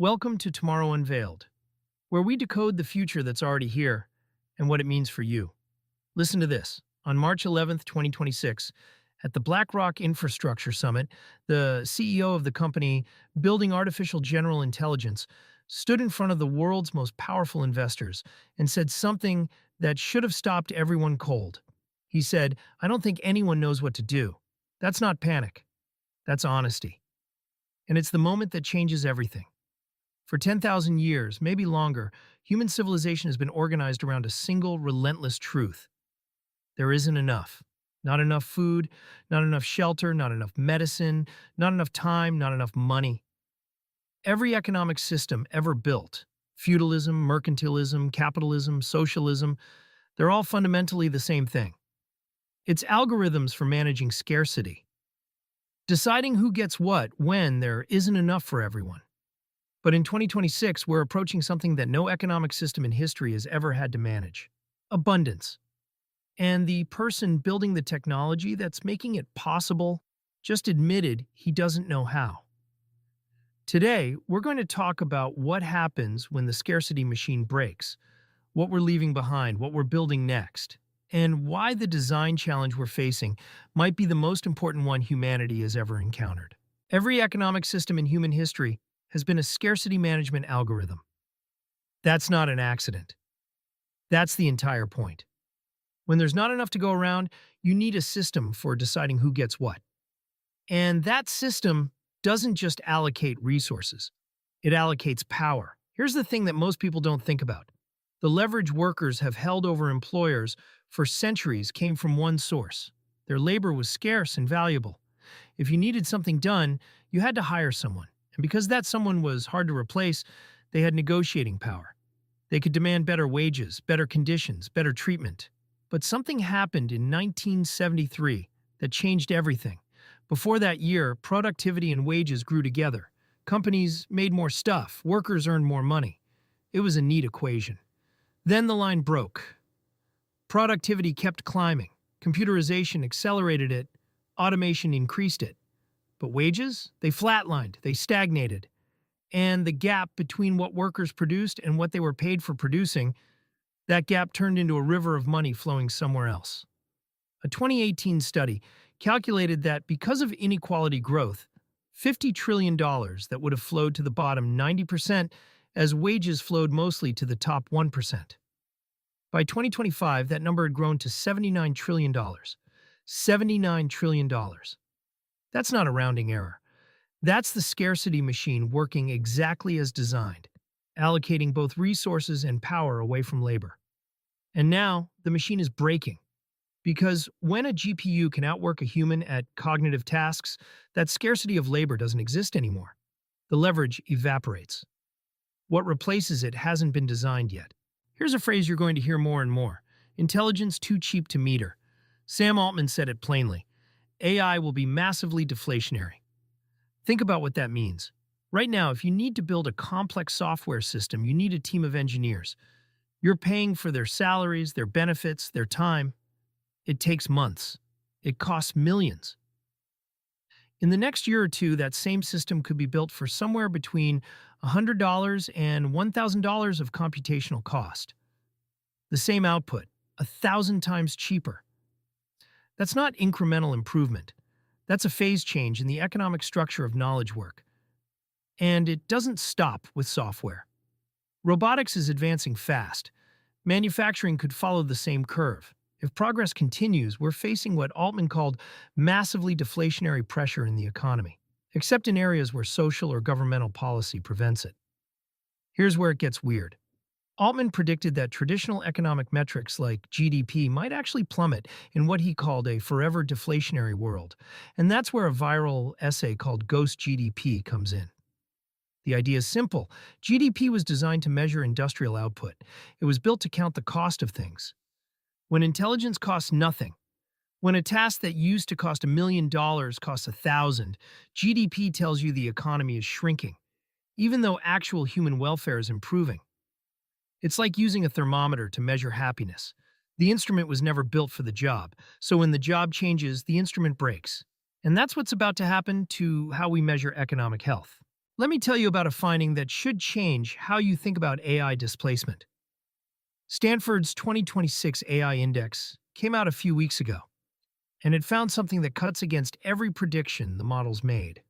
Welcome to Tomorrow Unveiled, where we decode the future that's already here and what it means for you. Listen to this. On March 11th, 2026, at the BlackRock Infrastructure Summit, the CEO of the company building artificial general intelligence stood in front of the world's most powerful investors and said something that should have stopped everyone cold. He said, "I don't think anyone knows what to do. That's not panic. That's honesty. And it's the moment that changes everything." For 10,000 years, maybe longer, human civilization has been organized around a single, relentless truth. There isn't enough. Not enough food, not enough shelter, not enough medicine, not enough time, not enough money. Every economic system ever built, feudalism, mercantilism, capitalism, socialism, they're all fundamentally the same thing. It's algorithms for managing scarcity, deciding who gets what when there isn't enough for everyone. But in 2026, we're approaching something that no economic system in history has ever had to manage: abundance. And the person building the technology that's making it possible just admitted he doesn't know how. Today, we're going to talk about what happens when the scarcity machine breaks, what we're leaving behind, what we're building next, and why the design challenge we're facing might be the most important one humanity has ever encountered. Every economic system in human history has been a scarcity management algorithm. That's not an accident. That's the entire point. When there's not enough to go around, you need a system for deciding who gets what. And that system doesn't just allocate resources. It allocates power. Here's the thing that most people don't think about. The leverage workers have held over employers for centuries came from one source. Their labor was scarce and valuable. If you needed something done, you had to hire someone. And because that someone was hard to replace, they had negotiating power. They could demand better wages, better conditions, better treatment. But something happened in 1973 that changed everything. Before that year, productivity and wages grew together. Companies made more stuff, workers earned more money. It was a neat equation. Then the line broke. Productivity kept climbing. Computerization accelerated it. Automation increased it. But wages? They flatlined, they stagnated. And the gap between what workers produced and what they were paid for producing, that gap turned into a river of money flowing somewhere else. A 2018 study calculated that because of inequality growth, $50 trillion that would have flowed to the bottom 90% as wages flowed mostly to the top 1%. By 2025, that number had grown to $79 trillion. $79 trillion. That's not a rounding error. That's the scarcity machine working exactly as designed, allocating both resources and power away from labor. And now, the machine is breaking. Because when a GPU can outwork a human at cognitive tasks, that scarcity of labor doesn't exist anymore. The leverage evaporates. What replaces it hasn't been designed yet. Here's a phrase you're going to hear more and more: intelligence too cheap to meter. Sam Altman said it plainly: AI will be massively deflationary. Think about what that means. Right now, if you need to build a complex software system, you need a team of engineers. You're paying for their salaries, their benefits, their time. It takes months. It costs millions. In the next year or two, that same system could be built for somewhere between $100 and $1,000 of computational cost. The same output, 1,000 times cheaper. That's not incremental improvement. That's a phase change in the economic structure of knowledge work. And it doesn't stop with software. Robotics is advancing fast. Manufacturing could follow the same curve. If progress continues, we're facing what Altman called massively deflationary pressure in the economy, except in areas where social or governmental policy prevents it. Here's where it gets weird. Altman predicted that traditional economic metrics like GDP might actually plummet in what he called a forever deflationary world, and that's where a viral essay called Ghost GDP comes in. The idea is simple. GDP was designed to measure industrial output. It was built to count the cost of things. When intelligence costs nothing, when a task that used to cost $1 million costs 1,000, GDP tells you the economy is shrinking, even though actual human welfare is improving. It's like using a thermometer to measure happiness. The instrument was never built for the job, so when the job changes, the instrument breaks. And that's what's about to happen to how we measure economic health. Let me tell you about a finding that should change how you think about AI displacement. Stanford's 2026 AI Index came out a few weeks ago, and it found something that cuts against every prediction the models made.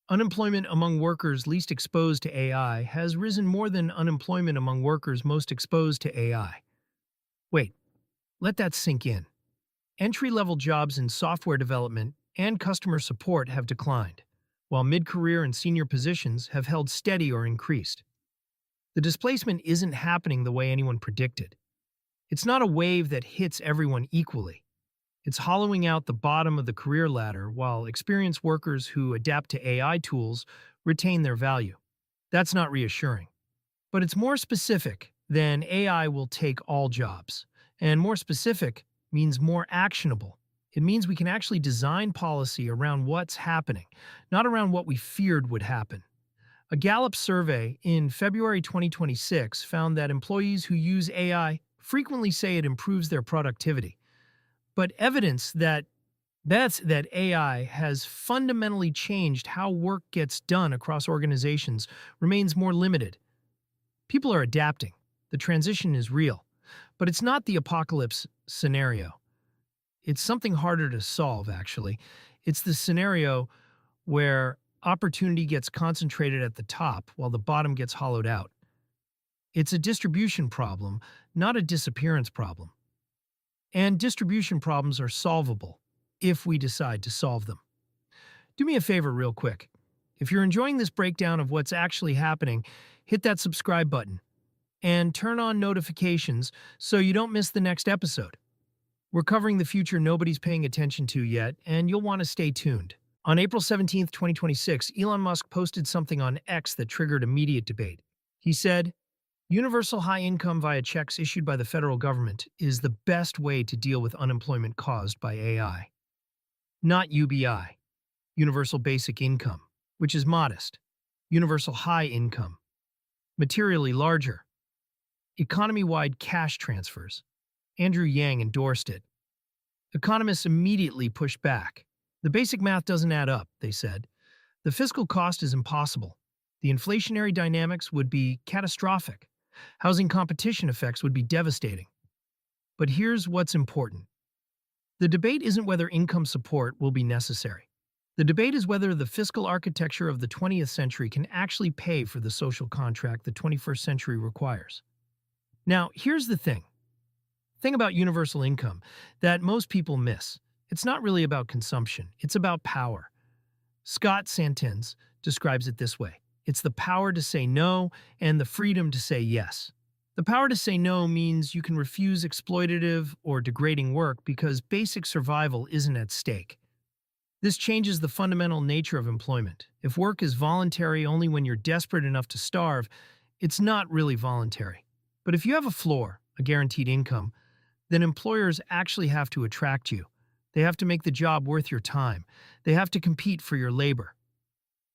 Unemployment among workers least exposed to AI has risen more than unemployment among workers most exposed to AI. Wait, let that sink in. Entry-level jobs in software development and customer support have declined, while mid-career and senior positions have held steady or increased. The displacement isn't happening the way anyone predicted. It's not a wave that hits everyone equally. It's hollowing out the bottom of the career ladder while experienced workers who adapt to AI tools retain their value. That's not reassuring. But it's more specific than AI will take all jobs. And more specific means more actionable. It means we can actually design policy around what's happening, not around what we feared would happen. A Gallup survey in February 2026 found that employees who use AI frequently say it improves their productivity. But evidence that AI has fundamentally changed how work gets done across organizations remains more limited. People are adapting. The transition is real. But it's not the apocalypse scenario. It's something harder to solve, actually. It's the scenario where opportunity gets concentrated at the top while the bottom gets hollowed out. It's a distribution problem, not a disappearance problem. And distribution problems are solvable if we decide to solve them. Do me a favor real quick. If you're enjoying this breakdown of what's actually happening, hit that subscribe button and turn on notifications so you don't miss the next episode. We're covering the future nobody's paying attention to yet, and you'll want to stay tuned. On April 17, 2026, Elon Musk posted something on X that triggered immediate debate. He said, "Universal high income via checks issued by the federal government is the best way to deal with unemployment caused by AI. Not UBI, universal basic income, which is modest. Universal high income, materially larger. Economy-wide cash transfers." Andrew Yang endorsed it. Economists immediately pushed back. The basic math doesn't add up, they said. The fiscal cost is impossible. The inflationary dynamics would be catastrophic. Housing competition effects would be devastating. But here's what's important. The debate isn't whether income support will be necessary. The debate is whether the fiscal architecture of the 20th century can actually pay for the social contract the 21st century requires. Now, here's the thing about universal income that most people miss. It's not really about consumption. It's about power. Scott Santens describes it this way. It's the power to say no and the freedom to say yes. The power to say no means you can refuse exploitative or degrading work because basic survival isn't at stake. This changes the fundamental nature of employment. If work is voluntary only when you're desperate enough to starve, it's not really voluntary. But if you have a floor, a guaranteed income, then employers actually have to attract you. They have to make the job worth your time. They have to compete for your labor.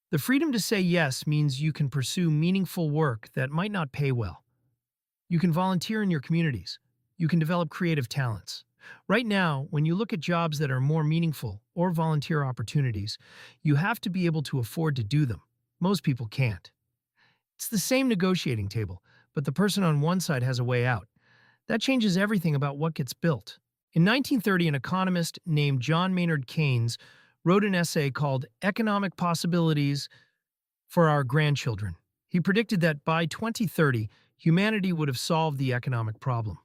The freedom to say yes means you can pursue meaningful work that might not pay well. You can volunteer in your communities. You can develop creative talents. Right now, when you look at jobs that are more meaningful or volunteer opportunities, you have to be able to afford to do them. Most people can't. It's the same negotiating table, but the person on one side has a way out. That changes everything about what gets built. In 1930, an economist named John Maynard Keynes wrote an essay called Economic Possibilities for Our Grandchildren. He predicted that by 2030, humanity would have solved the economic problem.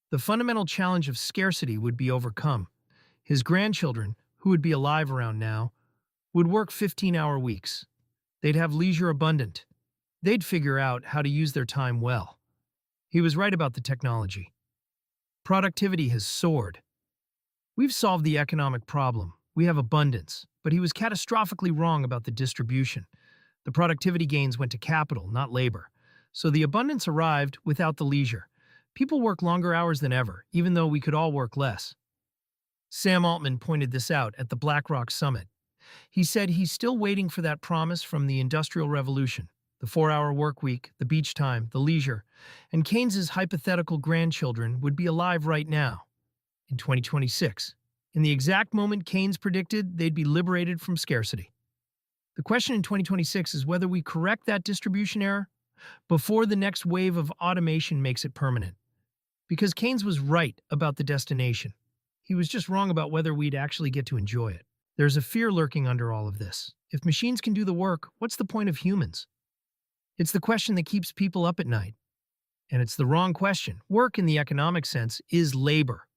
The fundamental challenge of scarcity would be overcome. His grandchildren, who would be alive around now, would work 15-hour weeks. They'd have leisure abundant. They'd figure out how to use their time well. He was right about the technology. Productivity has soared. We've solved the economic problem. We have abundance. But he was catastrophically wrong about the distribution. The productivity gains went to capital, not labor. So the abundance arrived without the leisure. People work longer hours than ever, even though we could all work less. Sam Altman pointed this out at the BlackRock Summit. He said he's still waiting for that promise from the Industrial Revolution. The 4-hour workweek, the beach time, the leisure, and Keynes's hypothetical grandchildren would be alive right now, in 2026. In the exact moment Keynes predicted, they'd be liberated from scarcity. The question in 2026 is whether we correct that distribution error before the next wave of automation makes it permanent. Because Keynes was right about the destination. He was just wrong about whether we'd actually get to enjoy it. There's a fear lurking under all of this. If machines can do the work, what's the point of humans? It's the question that keeps people up at night. And it's the wrong question. Work in the economic sense is labor,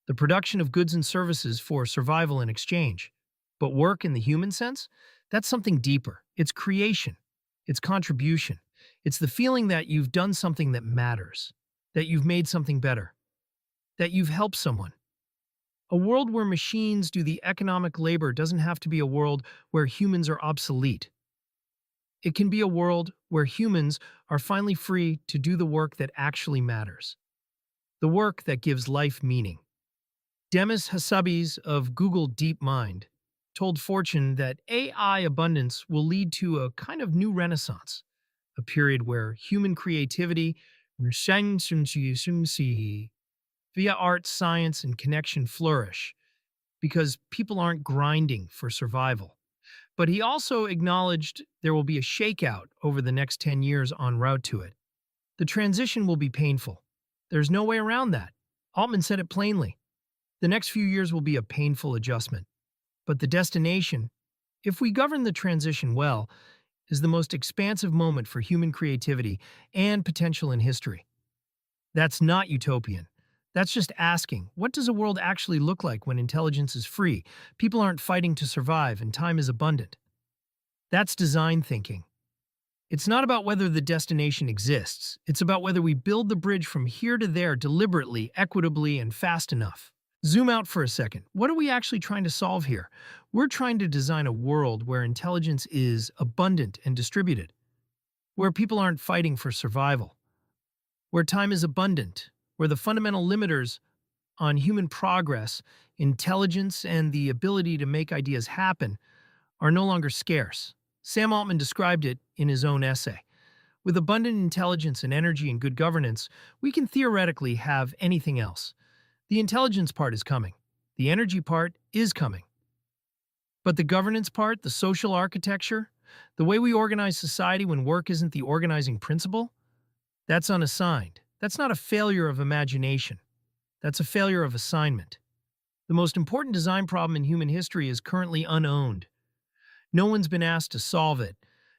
the production of goods and services for survival and exchange. But work in the human sense? That's something deeper. It's creation. It's contribution. It's the feeling that you've done something that matters, that you've made something better, that you've helped someone. A world where machines do the economic labor doesn't have to be a world where humans are obsolete. It can be a world where humans are finally free to do the work that actually matters, the work that gives life meaning. Demis Hassabis of Google DeepMind told Fortune that AI abundance will lead to a kind of new renaissance, a period where human creativity, via art, science, and connection flourish, because people aren't grinding for survival. But he also acknowledged there will be a shakeout over the next 10 years en route to it. The transition will be painful. There's no way around that. Altman said it plainly. The next few years will be a painful adjustment. But the destination, if we govern the transition well, is the most expansive moment for human creativity and potential in history. That's not utopian. That's just asking, what does a world actually look like when intelligence is free, people aren't fighting to survive, and time is abundant? That's design thinking. It's not about whether the destination exists. It's about whether we build the bridge from here to there deliberately, equitably, and fast enough. Zoom out for a second. What are we actually trying to solve here? We're trying to design a world where intelligence is abundant and distributed, where people aren't fighting for survival, where time is abundant, where the fundamental limiters on human progress, intelligence, and the ability to make ideas happen are no longer scarce. Sam Altman described it in his own essay. With abundant intelligence and energy and good governance, we can theoretically have anything else. The intelligence part is coming. The energy part is coming. But the governance part, the social architecture, the way we organize society when work isn't the organizing principle, that's unassigned. That's not a failure of imagination. That's a failure of assignment. The most important design problem in human history is currently unowned. No one's been asked to solve it.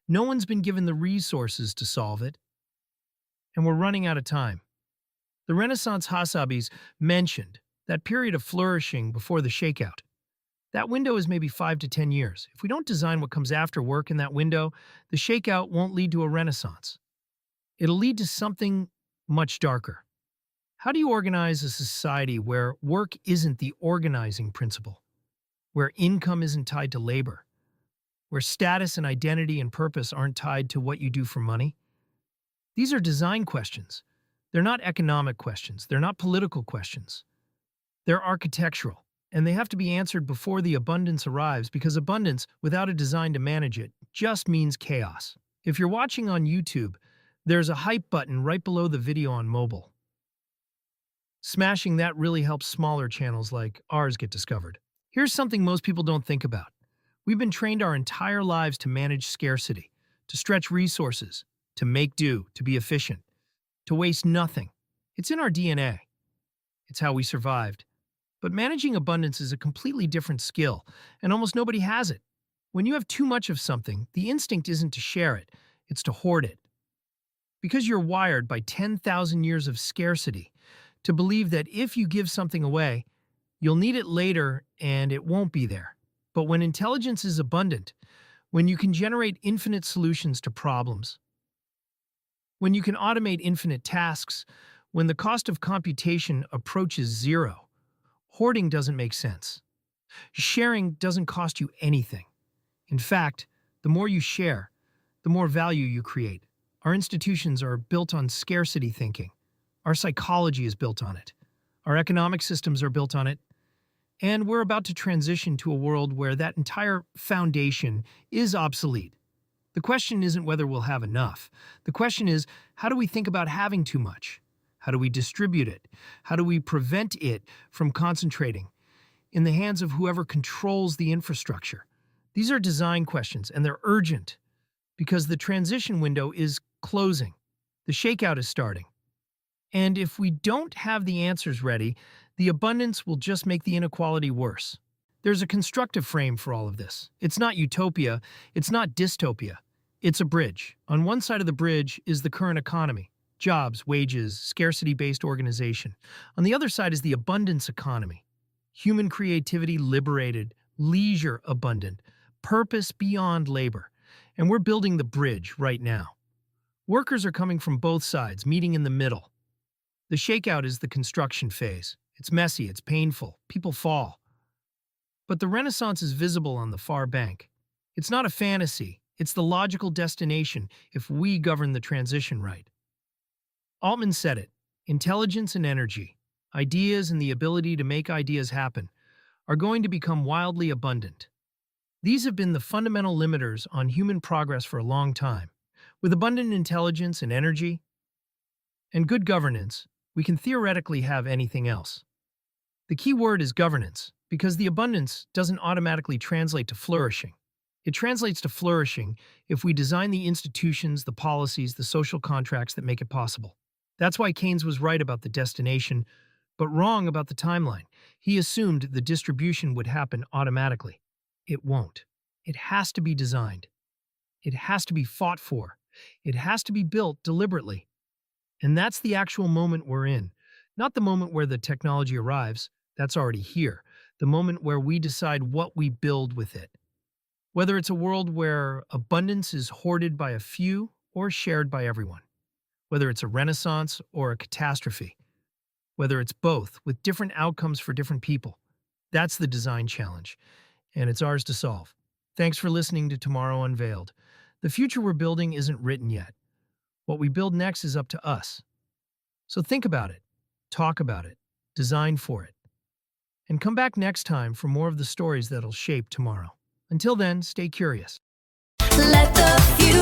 No one's been given the resources to solve it. And we're running out of time. The Renaissance Hassabis mentioned that period of flourishing before the shakeout. That window is maybe 5 to 10 years. If we don't design what comes after work in that window, the shakeout won't lead to a renaissance. It'll lead to something much darker. How do you organize a society where work isn't the organizing principle, where income isn't tied to labor, where status and identity and purpose aren't tied to what you do for money? These are design questions. They're not economic questions. They're not political questions. They're architectural, and they have to be answered before the abundance arrives, because abundance, without a design to manage it, just means chaos. If you're watching on YouTube, there's a hype button right below the video on mobile. Smashing that really helps smaller channels like ours get discovered. Here's something most people don't think about. We've been trained our entire lives to manage scarcity, to stretch resources, to make do, to be efficient, to waste nothing. It's in our DNA. It's how we survived. But managing abundance is a completely different skill, and almost nobody has it. When you have too much of something, the instinct isn't to share it, it's to hoard it. Because you're wired by 10,000 years of scarcity to believe that if you give something away, you'll need it later and it won't be there. But when intelligence is abundant, when you can generate infinite solutions to problems, when you can automate infinite tasks, when the cost of computation approaches zero, hoarding doesn't make sense. Sharing doesn't cost you anything. In fact, the more you share, the more value you create. Our institutions are built on scarcity thinking. Our psychology is built on it. Our economic systems are built on it. And we're about to transition to a world where that entire foundation is obsolete. The question isn't whether we'll have enough. The question is, how do we think about having too much? How do we distribute it? How do we prevent it from concentrating in the hands of whoever controls the infrastructure, These are design questions, and they're urgent because the transition window is closing. The shakeout is starting. And if we don't have the answers ready, the abundance will just make the inequality worse. There's a constructive frame for all of this. It's not utopia, it's not dystopia. It's a bridge. On one side of the bridge is the current economy, jobs, wages, scarcity-based organization. On the other side is the abundance economy, human creativity liberated, leisure abundant, purpose beyond labor. And we're building the bridge right now. Workers are coming from both sides, meeting in the middle. The shakeout is the construction phase. It's messy, it's painful, people fall. But the Renaissance is visible on the far bank. It's not a fantasy, it's the logical destination if we govern the transition right. Altman said it, intelligence and energy, ideas and the ability to make ideas happen, are going to become wildly abundant. These have been the fundamental limiters on human progress for a long time. With abundant intelligence and energy and good governance, we can theoretically have anything else. The key word is governance, because the abundance doesn't automatically translate to flourishing. It translates to flourishing if we design the institutions, the policies, the social contracts that make it possible. That's why Keynes was right about the destination, but wrong about the timeline. He assumed the distribution would happen automatically. It won't. It has to be designed. It has to be fought for. It has to be built deliberately. And that's the actual moment we're in. Not the moment where the technology arrives, that's already here. The moment where we decide what we build with it. Whether it's a world where abundance is hoarded by a few or shared by everyone. Whether it's a renaissance or a catastrophe. Whether it's both, with different outcomes for different people. That's the design challenge, and it's ours to solve. Thanks for listening to Tomorrow Unveiled. The future we're building isn't written yet. What we build next is up to us. So think about it, talk about it, design for it. And come back next time for more of the stories that'll shape tomorrow. Until then, stay curious. Let the future